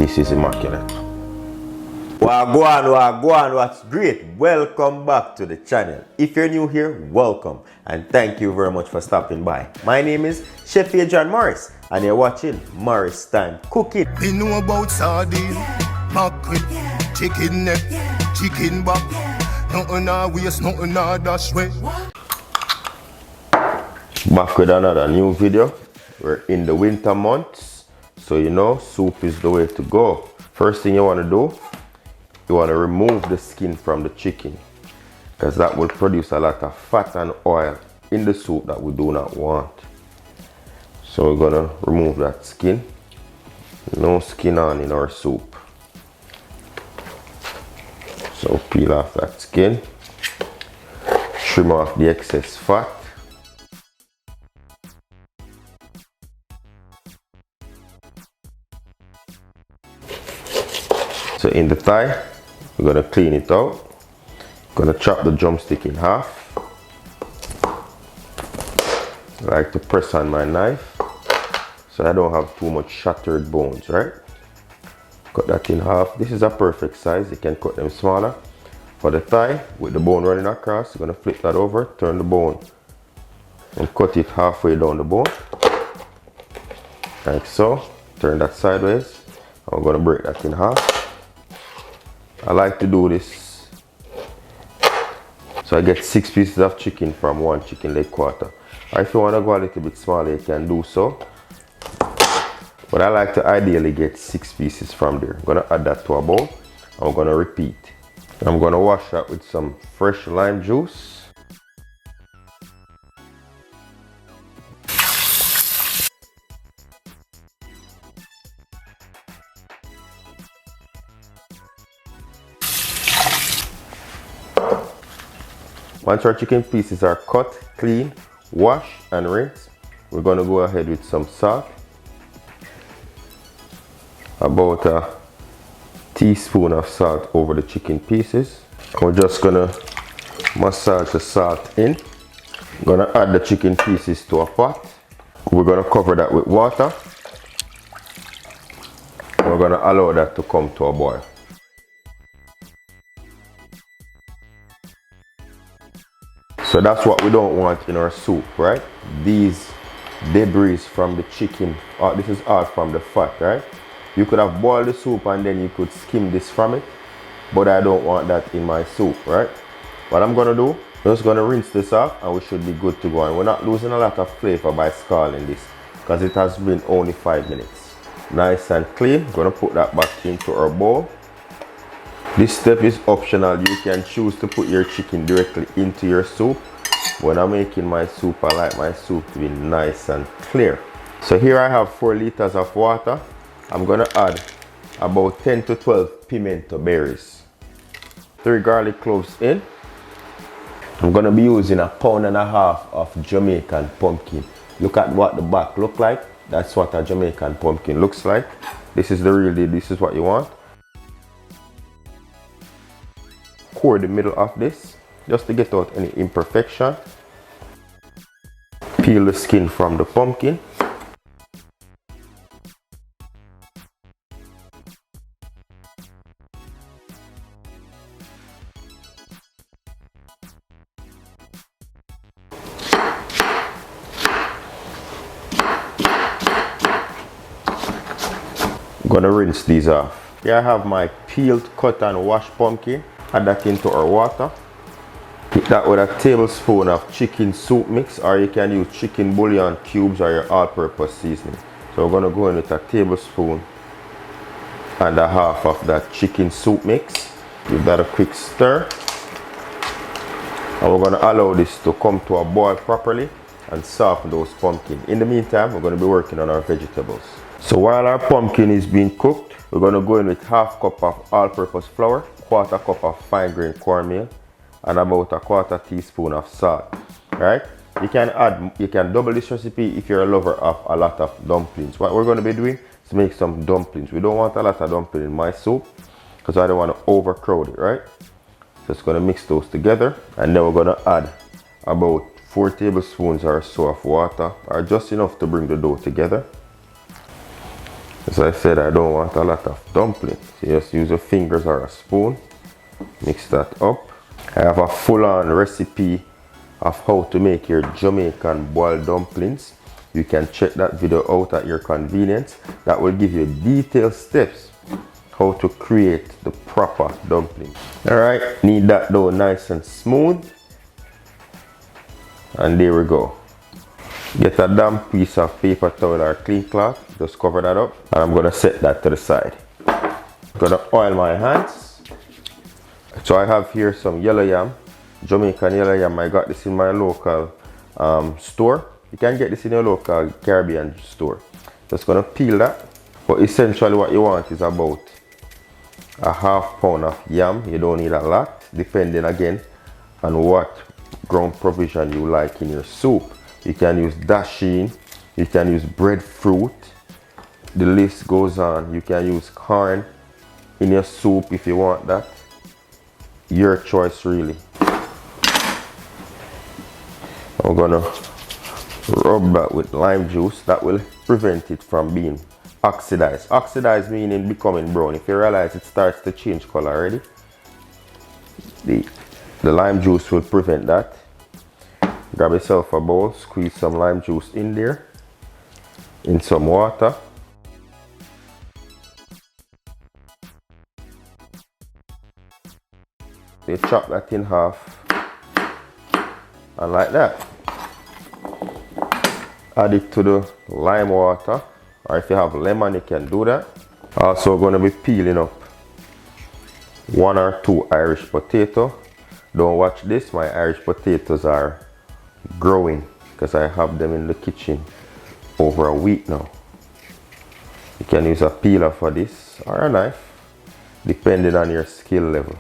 this is immaculate. Wagwan, what's great? Welcome back to the channel. If you're new here, welcome and thank you very much for stopping by. My name is Chef Adrian Morris and you're watching Morris Time Cooking. We know about sardine, mackerel, chicken neck, chicken back. Nothing a waste, nothing a dash way. Back with another new video. We're in the winter months, so you know soup is the way to go. First thing you want to do, you want to remove the skin from the chicken, because that will produce a lot of fat and oil in the soup that we do not want. So we're gonna remove that skin. No skin on in our soup. So peel off that skin, trim off the excess fat. So in the thigh, we're gonna clean it out. Gonna chop the drumstick in half. I like to press on my knife so I don't have too much shattered bones, right? Cut that in half. This is a perfect size. You can cut them smaller. For the thigh, with the bone running across, you're gonna flip that over, turn the bone, and cut it halfway down the bone. Like so. Turn that sideways. I'm gonna break that in half. I like to do this so I get 6 pieces of chicken from 1 chicken leg quarter. Or if you want to go a little bit smaller, you can do so. But I like to ideally get 6 pieces from there. I'm going to add that to a bowl. I'm going to repeat. I'm going to wash that with some fresh lime juice. Once our chicken pieces are cut, clean, wash and rinse, we're going to go ahead with some salt. About a teaspoon of salt over the chicken pieces. We're just going to massage the salt in. I'm going to add the chicken pieces to a pot. We're going to cover that with water. We're going to allow that to come to a boil. So that's what we don't want in our soup, right? These debris from the chicken, this is all from the fat, right? You could have boiled the soup and then you could skim this from it, but I don't want that in my soup, right? What I'm gonna do, I'm just gonna rinse this off and we should be good to go. And we're not losing a lot of flavor by scalding this because it has been only 5 minutes. Nice and clean. I'm gonna put that back into our bowl. This step is optional. You can choose to put your chicken directly into your soup. When I'm making my soup, I like my soup to be nice and clear. So here I have 4 liters of water. I'm gonna add about 10 to 12 pimento berries. 3 garlic cloves in. I'm gonna be using 1.5 pounds of Jamaican pumpkin. Look at what the back look like. That's what a Jamaican pumpkin looks like. This is the real deal. This is what you want. Core the middle of this just to get out any imperfection. Peel the skin from the pumpkin. I'm gonna rinse these off. Here I have my peeled, cut and washed pumpkin. Add that into our water. Hit that with a tablespoon of chicken soup mix, or you can use chicken bouillon cubes or your all-purpose seasoning. So we're gonna go in with a tablespoon and a half of that chicken soup mix. Give that a quick stir. And we're gonna allow this to come to a boil properly and soften those pumpkin. In the meantime, we're gonna be working on our vegetables. So while our pumpkin is being cooked, we're gonna go in with half cup of all-purpose flour, 1/4 cup of fine grained cornmeal, and about 1/4 teaspoon of salt. Right? You can double this recipe if you're a lover of a lot of dumplings. What we're going to be doing is make some dumplings. We don't want a lot of dumpling in my soup because I don't want to overcrowd it, right? Just going to mix those together, and then we're going to add about 4 tablespoons or so of water, or just enough to bring the dough together. As I said, I don't want a lot of dumplings. You just use your fingers or a spoon. Mix that up. I have a full-on recipe of how to make your Jamaican boiled dumplings. You can check that video out at your convenience. That will give you detailed steps how to create the proper dumplings. Alright, knead that dough nice and smooth. And there we go. Get a damp piece of paper towel or clean cloth, just cover that up, and I'm gonna set that to the side. I'm gonna oil my hands. So I have here some yellow yam, Jamaican yellow yam. I got this in my local store. You can get this in your local Caribbean store. Just gonna peel that. But essentially what you want is about a ½ pound of yam. You don't need a lot, depending again on what ground provision you like in your soup. You can use dasheen, you can use breadfruit, the list goes on. You can use corn in your soup if you want that. Your choice really. I'm gonna rub that with lime juice. That will prevent it from being oxidized. Oxidized meaning becoming brown. If you realize it starts to change color already, the lime juice will prevent that. Grab yourself a bowl, squeeze some lime juice in there, in some water. You chop that in half, and like that. Add it to the lime water, or if you have lemon, you can do that. Also going to be peeling up 1 or 2 Irish potato. Don't watch this, my Irish potatoes are growing because I have them in the kitchen over a week now. You can use a peeler for this or a knife, depending on your skill level.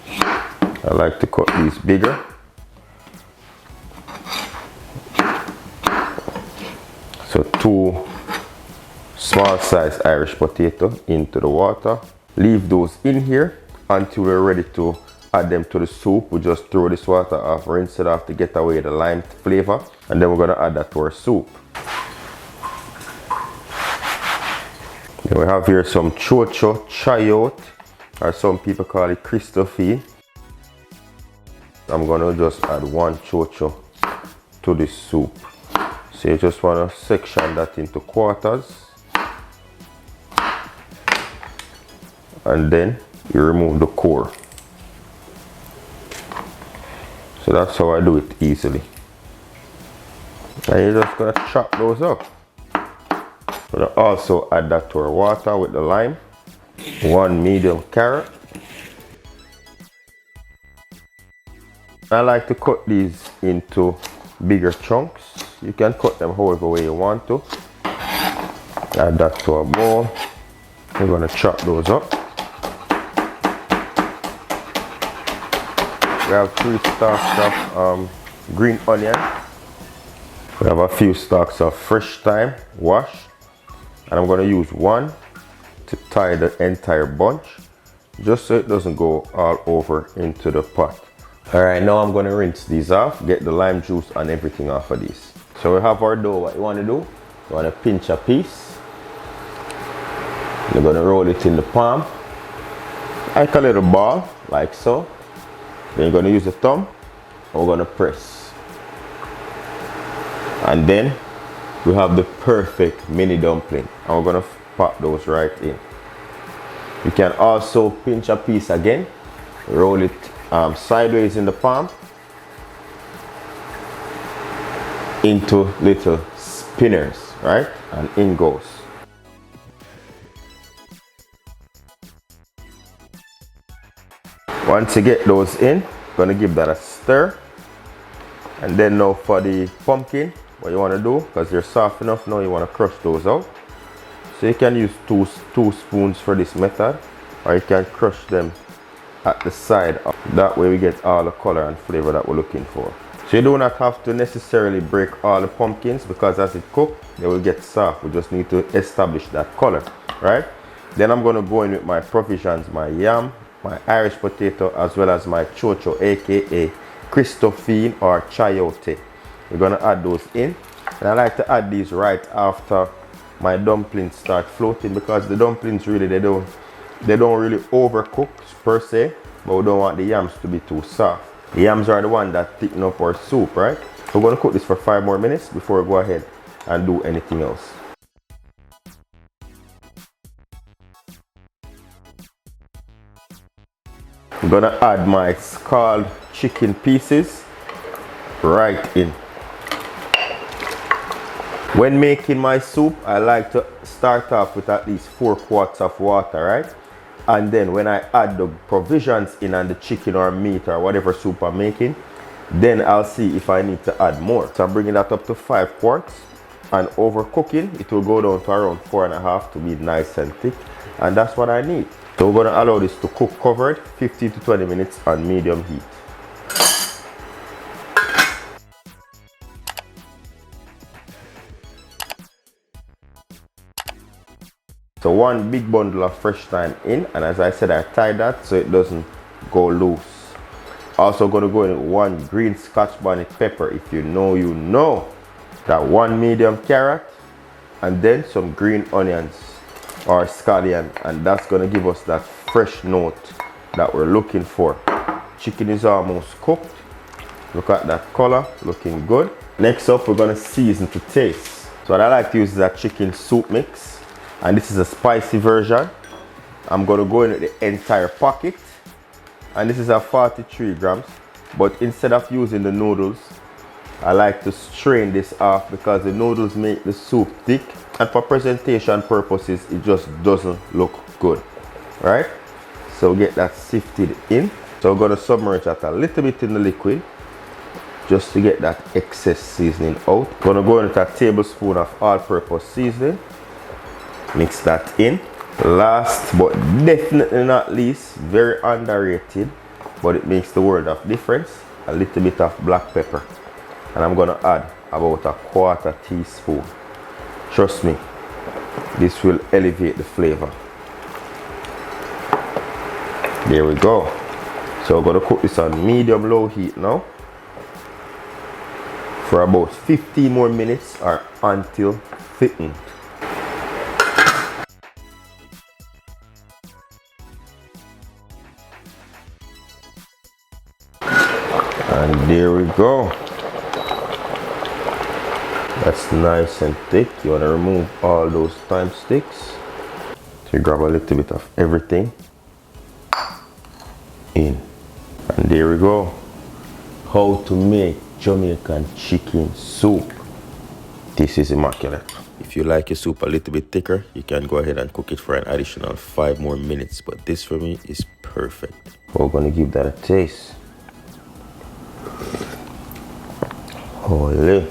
I like to cut these bigger. So 2 small size Irish potato into the water. Leave those in here until we're ready to add them to the soup. We just throw this water off, rinse it off to get away the lime flavor, and then we're gonna add that to our soup. Then we have here some chocho, chayote, or some people call it Christophine. I'm gonna just add 1 chocho to this soup. So you just wanna section that into quarters, and then you remove the core. So that's how I do it easily. And you're just gonna chop those up. Gonna also add that to our water with the lime. 1 medium carrot. I like to cut these into bigger chunks. You can cut them however way you want to. Add that to a bowl. We're gonna chop those up. We have 3 stalks of green onion. We have a few stalks of fresh thyme, washed. And I'm gonna use 1 to tie the entire bunch, just so it doesn't go all over into the pot. All right, now I'm gonna rinse these off, get the lime juice and everything off of these. So we have our dough. What you wanna do, you wanna pinch a piece. You're gonna roll it in the palm, like a little ball, like so. Then you're gonna use the thumb, and we're gonna press. And then we have the perfect mini dumpling, and we're gonna pop those right in. You can also pinch a piece again, roll it sideways in the palm into little spinners, right? And in goes. Once you get those in, gonna give that a stir. And then now for the pumpkin, what you want to do, because they're soft enough now, you want to crush those out. So you can use two spoons for this method, or you can crush them at the side. That way we get all the color and flavor that we're looking for. So you do not have to necessarily break all the pumpkins, because as it cooks, they will get soft. We just need to establish that color, right? Then I'm going to go in with my provisions, my yam, my Irish potato, as well as my chocho, aka Christophine or chayote. We're going to add those in, and I like to add these right after my dumplings start floating, because the dumplings really they don't really overcook per se, but we don't want the yams to be too soft. The yams are the one that thicken up our soup, right? So we're gonna cook this for 5 more minutes before we go ahead and do anything else. I'm gonna add my scald chicken pieces right in. When making my soup, I like to start off with at least 4 quarts of water, right? And then when I add the provisions in and the chicken or meat or whatever soup I'm making, then I'll see if I need to add more. So I'm bringing that up to 5 quarts, and overcooking, it will go down to around 4.5 to be nice and thick, and that's what I need. So we're gonna allow this to cook covered 15 to 20 minutes on medium heat. So 1 big bundle of fresh thyme in, and as I said, I tied that so it doesn't go loose. Also gonna go in with 1 green Scotch bonnet pepper. If you know, you know. That 1 medium carrot, and then some green onions or scallion, and that's gonna give us that fresh note that we're looking for. Chicken is almost cooked. Look at that color, looking good. Next up, we're gonna season to taste. So what I like to use is a chicken soup mix, and this is a spicy version. I'm gonna go in with the entire packet, and this is a 43 grams, but instead of using the noodles, I like to strain this off because the noodles make the soup thick, and for presentation purposes it just doesn't look good, right? So get that sifted in. So we're going to submerge that a little bit in the liquid just to get that excess seasoning out. Going to go in with a tablespoon of all-purpose seasoning, mix that in. Last but definitely not least, very underrated, but it makes the world of difference, a little bit of black pepper. And I'm gonna add about a 1/4 teaspoon. Trust me, this will elevate the flavor. There we go. So we're gonna cook this on medium-low heat now for about 15 more minutes or until thickened. And there we go. That's nice and thick. You want to remove all those thyme sticks. So you grab a little bit of everything in. And there we go. How to make Jamaican chicken soup. This is immaculate. If you like your soup a little bit thicker, you can go ahead and cook it for an additional 5 more minutes. But this for me is perfect. We're going to give that a taste. Holy.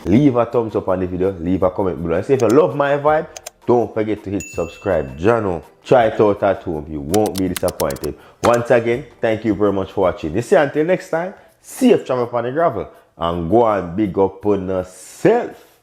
Leave a thumbs up on the video, leave a comment below, and say if you love my vibe, don't forget to hit subscribe. Jano, try it out at home, you won't be disappointed. Once again, thank you very much for watching. You see, until next time, safe travel upon the gravel, and go and big up on yourself.